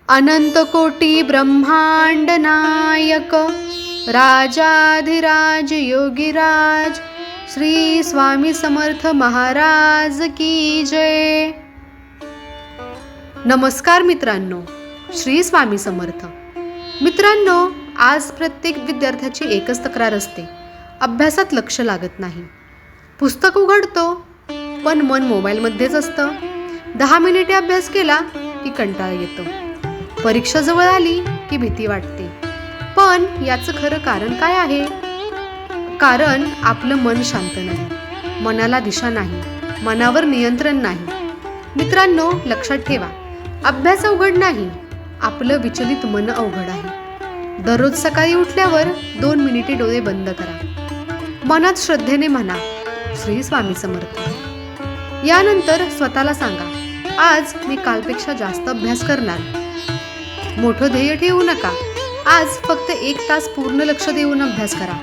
अनंतकोटी ब्रह्मांड नायक राजाधिराज योगीराज श्री स्वामी समर्थ महाराज की जय। नमस्कार मित्रांनो, श्री स्वामी समर्थ। मित्रांनो, आज प्रत्येक विद्यार्थ्याची एकच तक्रार असते, अभ्यासात लक्ष लागत नाही। पुस्तक उघडतो पण मन मोबाईलमध्येच असतं। 10 मिनिटे अभ्यास केला की कंटाळा येतो, परीक्षा जवळ आली की भीती वाटते। पण याचं खरं कारण काय आहे? कारण आपलं मन शांत नाही, मनाला दिशा नाही, मनावर नियंत्रण नाही। मित्रांनो, लक्षात ठेवा, अभ्यास अवघड नाही, आपलं विचलित मन अवघड आहे। दररोज सकाळी उठल्यावर 2 मिनिटे डोळे बंद करा, मनात श्रद्धेने म्हणा श्री स्वामी समर्थ। यानंतर स्वतःला सांगा, आज मी कालपेक्षा जास्त अभ्यास करणार। मोठं ध्येय ठेवू नका, आज फक्त 1 तास पूर्ण लक्ष देऊन अभ्यास करा।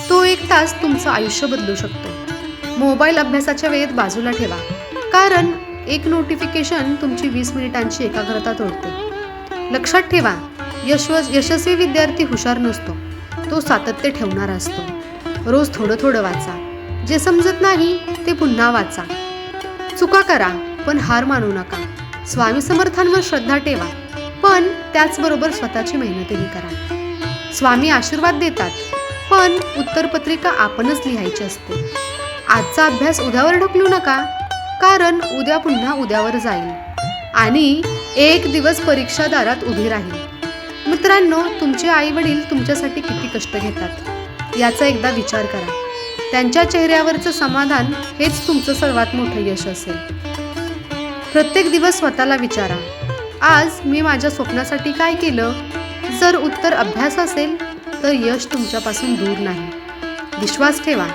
तो 1 तास तुमचं आयुष्य बदलू शकतो। मोबाईल अभ्यासाच्या वेळेत बाजूला ठेवा, कारण एक नोटिफिकेशन तुमची 20 मिनिटांची एकाग्रता तोडते। लक्षात ठेवा, यशस्वी विद्यार्थी हुशार नसतो, तो सातत्य ठेवणारा असतो। रोज थोडं थोडं वाचा, जे समजत नाही ते पुन्हा वाचा। चुका करा पण हार मानू नका। स्वामी समर्थांवर श्रद्धा ठेवा, पण त्याचबरोबर स्वतःची मेहनतही करा। स्वामी आशीर्वाद देतात, पण उत्तरपत्रिका आपणच लिहायची असते। आजचा अभ्यास उद्यावर ढकलू नका, कारण उद्या पुन्हा उद्यावर जाईल आणि एक दिवस परीक्षा दारात उभी राहील। मित्रांनो, तुमचे आई वडील तुमच्यासाठी किती कष्ट घेतात याचा एकदा विचार करा। त्यांच्या चेहऱ्यावरचं समाधान हेच तुमचं सर्वात मोठं यश असेल। प्रत्येक दिवस स्वतःला विचारा, आज मी माझ्या स्वप्नासाठी काय केलं? जर उत्तर अभ्यास असेल तर यश तुमच्यापासून दूर नाही। विश्वास ठेवा,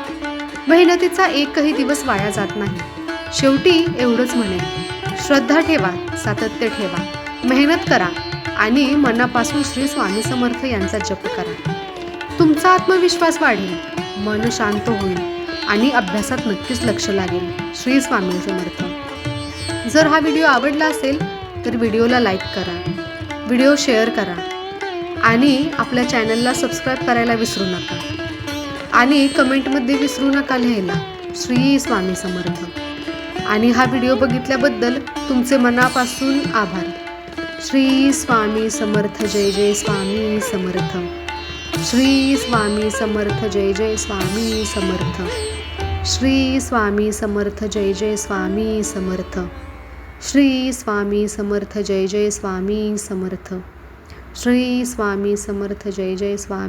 मेहनतीचा एकही दिवस वाया जात नाही। शेवटी एवढंच म्हणेन, श्रद्धा ठेवा, सातत्य ठेवा, मेहनत करा आणि मनापासून श्री स्वामी समर्थ यांचा जप करा। तुमचा आत्मविश्वास वाढेल, मन शांत होईल आणि अभ्यासात नक्कीच लक्ष लागेल। श्री स्वामी समर्थ। जर हा व्हिडिओ आवडला असेल तर व्हिडिओला लाईक करा, व्हिडिओ शेअर करा आणि आपल्या चॅनलला सबस्क्राईब करायला विसरू नका। आणि कमेंटमध्ये विसरू नका लिहायला श्री स्वामी समर्थ। आणि हा व्हिडिओ बघितल्याबद्दल तुमचे मनापासून आभार। श्री स्वामी समर्थ। जय जय स्वामी समर्थ। श्री स्वामी समर्थ। जय जय स्वामी समर्थ। श्री स्वामी समर्थ। जय जय स्वामी समर्थ। श्री स्वामी समर्थ। जय जय स्वामी समर्थ। श्री स्वामी समर्थ। जय जय स्वामी।